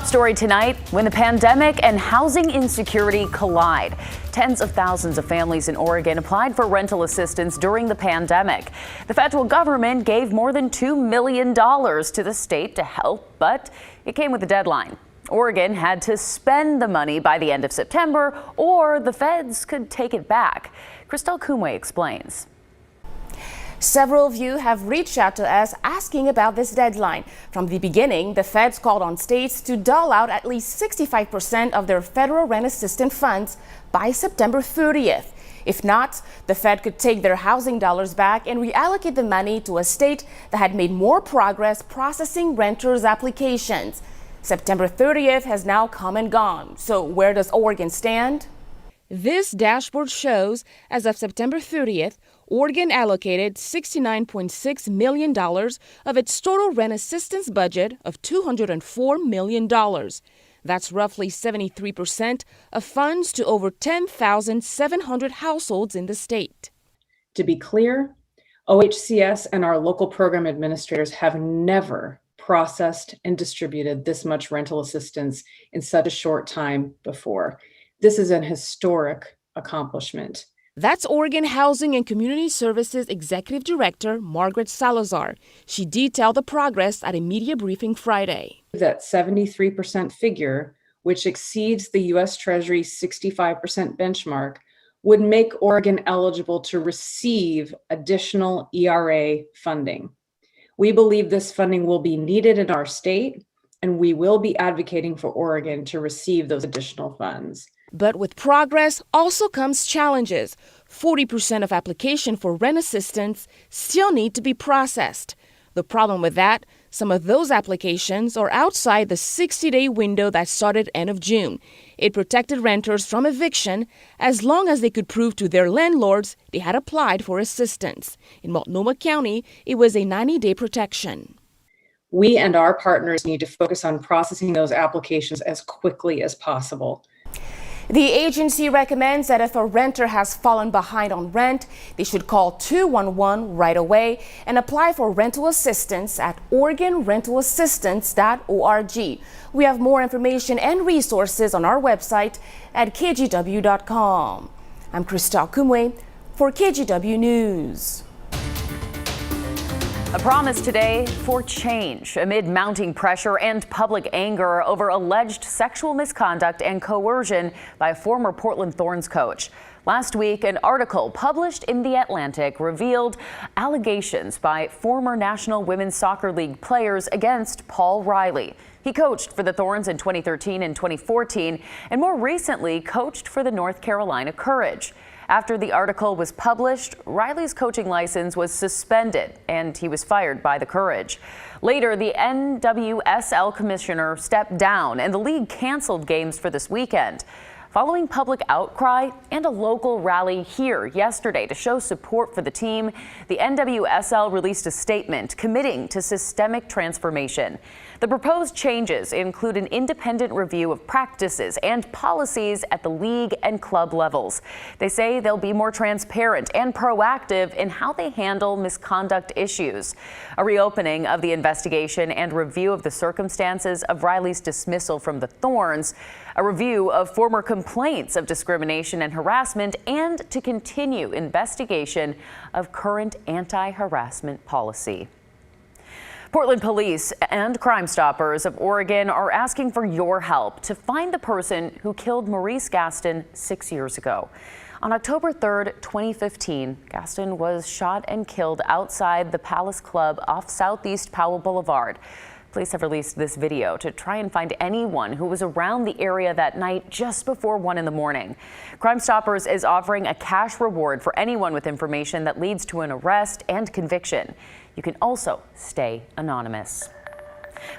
story tonight, when the pandemic and housing insecurity collide. Tens of thousands of families in Oregon applied for rental assistance during the pandemic. The federal government gave more than $2 million to the state to help, but it came with a deadline. Oregon had to spend the money by the end of September, or the feds could take it back. Christelle Kumwe explains. Several of you have reached out to us asking about this deadline. From the beginning, the feds called on states to dole out at least 65% of their federal rent assistance funds by September 30th. If not, the Fed could take their housing dollars back and reallocate the money to a state that had made more progress processing renters' applications. September 30th has now come and gone. So where does Oregon stand? This dashboard shows, as of September 30th, Oregon allocated $69.6 million of its total rent assistance budget of $204 million. That's roughly 73% of funds to over 10,700 households in the state. To be clear, OHCS and our local program administrators have never processed and distributed this much rental assistance in such a short time before. This is an historic accomplishment. That's Oregon Housing and Community Services Executive Director Margaret Salazar. She detailed the progress at a media briefing Friday. That 73% figure, which exceeds the U.S. Treasury's 65% benchmark, would make Oregon eligible to receive additional ERA funding. We believe this funding will be needed in our state, and we will be advocating for Oregon to receive those additional funds. But with progress also comes challenges. 40% of applications for rent assistance still need to be processed. The problem with that, some of those applications are outside the 60-day window that started end of June. It protected renters from eviction as long as they could prove to their landlords they had applied for assistance. In Multnomah County, it was a 90-day protection. We and our partners need to focus on processing those applications as quickly as possible. The agency recommends that if a renter has fallen behind on rent, they should call 211 right away and apply for rental assistance at OregonRentalAssistance.org. We have more information and resources on our website at KGW.com. I'm Christelle Kumwe for KGW News. A promise today for change amid mounting pressure and public anger over alleged sexual misconduct and coercion by a former Portland Thorns coach. Last week, an article published in The Atlantic revealed allegations by former National Women's Soccer League players against Paul Riley. He coached for the Thorns in 2013 and 2014, and more recently coached for the North Carolina Courage. After the article was published, Riley's coaching license was suspended and he was fired by the Courage. Later, the NWSL commissioner stepped down and the league canceled games for this weekend. Following public outcry and a local rally here yesterday to show support for the team, the NWSL released a statement committing to systemic transformation. The proposed changes include an independent review of practices and policies at the league and club levels. They say they'll be more transparent and proactive in how they handle misconduct issues. A reopening of the investigation and review of the circumstances of Riley's dismissal from the Thorns, a review of former complaints of discrimination and harassment, and to continue investigation of current anti-harassment policy. Portland police and Crime Stoppers of Oregon are asking for your help to find the person who killed Maurice Gaston 6 years ago. On October 3rd, 2015, Gaston was shot and killed outside the Palace Club off Southeast Powell Boulevard. Police have released this video to try and find anyone who was around the area that night just before 1 in the morning. Crime Stoppers is offering a cash reward for anyone with information that leads to an arrest and conviction. You can also stay anonymous.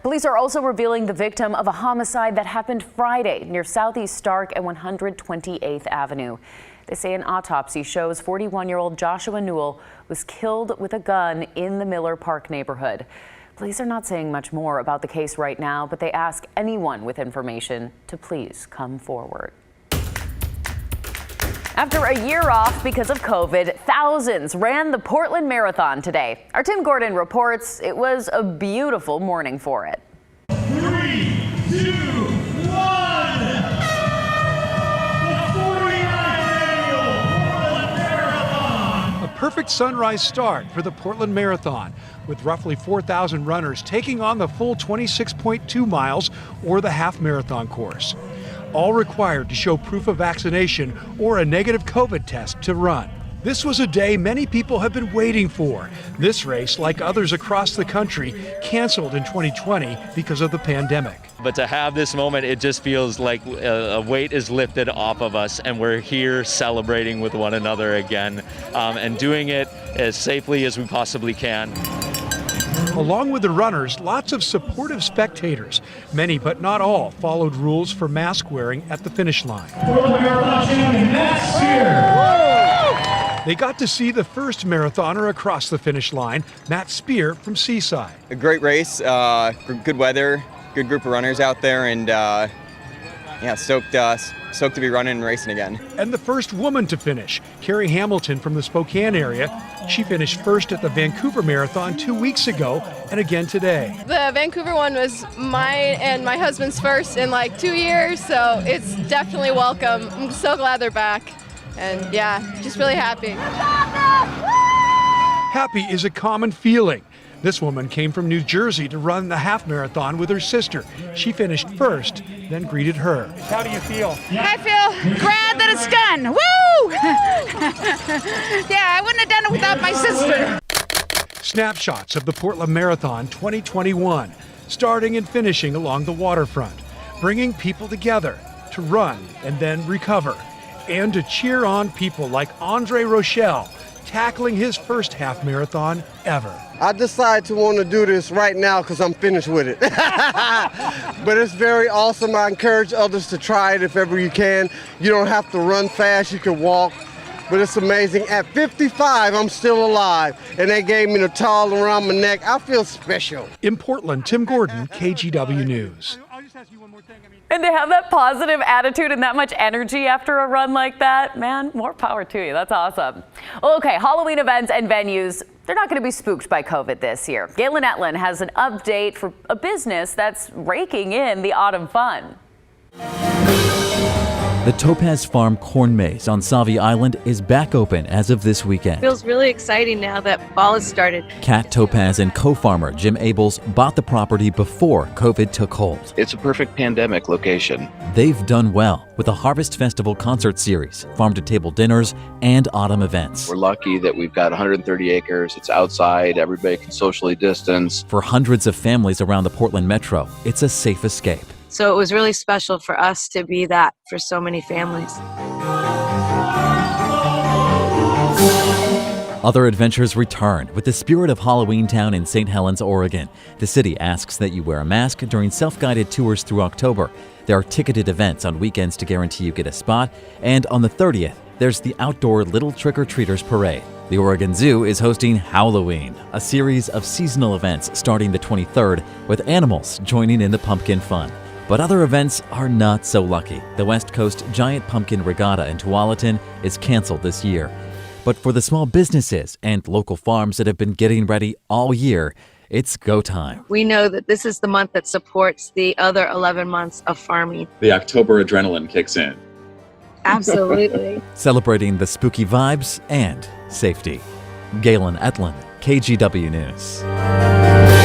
Police are also revealing the victim of a homicide that happened Friday near Southeast Stark and 128th Avenue. They say an autopsy shows 41-year-old Joshua Newell was killed with a gun in the Miller Park neighborhood. Police are not saying much more about the case right now, but they ask anyone with information to please come forward. After a year off because of COVID, thousands ran the Portland Marathon today. Our Tim Gordon reports it was a beautiful morning for it. 3, 2, 1. The 49th annual Portland Marathon. A perfect sunrise start for the Portland Marathon, with roughly 4,000 runners taking on the full 26.2 miles or the half marathon course. All required to show proof of vaccination or a negative COVID test to run. This was a day many people have been waiting for. This race, like others across the country, canceled in 2020 because of the pandemic. But to have this moment, it just feels like a weight is lifted off of us, and we're here celebrating with one another again, and doing it as safely as we possibly can. Along with the runners, lots of supportive spectators. Many, but not all, followed rules for mask wearing at the finish line. Portland Marathon champion Matt Spear. They got to see the first marathoner across the finish line, Matt Spear from Seaside. A great race, good weather, good group of runners out there, and stoked to be running and racing again. And the first woman to finish, Carrie Hamilton from the Spokane area. She finished first at the Vancouver Marathon 2 weeks ago and again today. The Vancouver one was mine and my husband's first in like 2 years, so it's definitely welcome. I'm so glad they're back, and yeah, just really happy. Happy is a common feeling. This woman came from New Jersey to run the half marathon with her sister. She finished first, then greeted her. How do you feel? I feel glad that it's done. Woo! Yeah, I wouldn't have done it without my sister. Snapshots of the Portland Marathon 2021, starting and finishing along the waterfront, bringing people together to run and then recover, and to cheer on people like Andre Rochelle, tackling his first half marathon ever. I decided to want to do this right now because I'm finished with it. But it's very awesome. I encourage others to try it if ever you can. You don't have to run fast, you can walk. But it's amazing. At 55, I'm still alive. And they gave me the towel around my neck. I feel special. In Portland, Tim Gordon, KGW News. And to have that positive attitude and that much energy after a run like that, man, more power to you. That's awesome. Well, okay, Halloween events and venues, they're not going to be spooked by COVID this year. Galen Etlin has an update for a business that's raking in the autumn fun. The Topaz Farm Corn Maze on Sauvie Island is back open as of this weekend. Feels really exciting now that fall has started. Kat Topaz and co-farmer Jim Abels bought the property before COVID took hold. It's a perfect pandemic location. They've done well with a Harvest Festival concert series, farm-to-table dinners, and autumn events. We're lucky that we've got 130 acres. It's outside. Everybody can socially distance. For hundreds of families around the Portland metro, it's a safe escape. So it was really special for us to be that for so many families. Other adventures return with the Spirit of Halloween Town in St. Helens, Oregon. The city asks that you wear a mask during self-guided tours through October. There are ticketed events on weekends to guarantee you get a spot. And on the 30th, there's the outdoor Little Trick-or-Treaters Parade. The Oregon Zoo is hosting Halloween, a series of seasonal events starting the 23rd with animals joining in the pumpkin fun. But other events are not so lucky. The West Coast Giant Pumpkin Regatta in Tualatin is canceled this year. But for the small businesses and local farms that have been getting ready all year, it's go time. We know that this is the month that supports the other 11 months of farming. The October adrenaline kicks in. Absolutely. Celebrating the spooky vibes and safety. Galen Etlin, KGW News.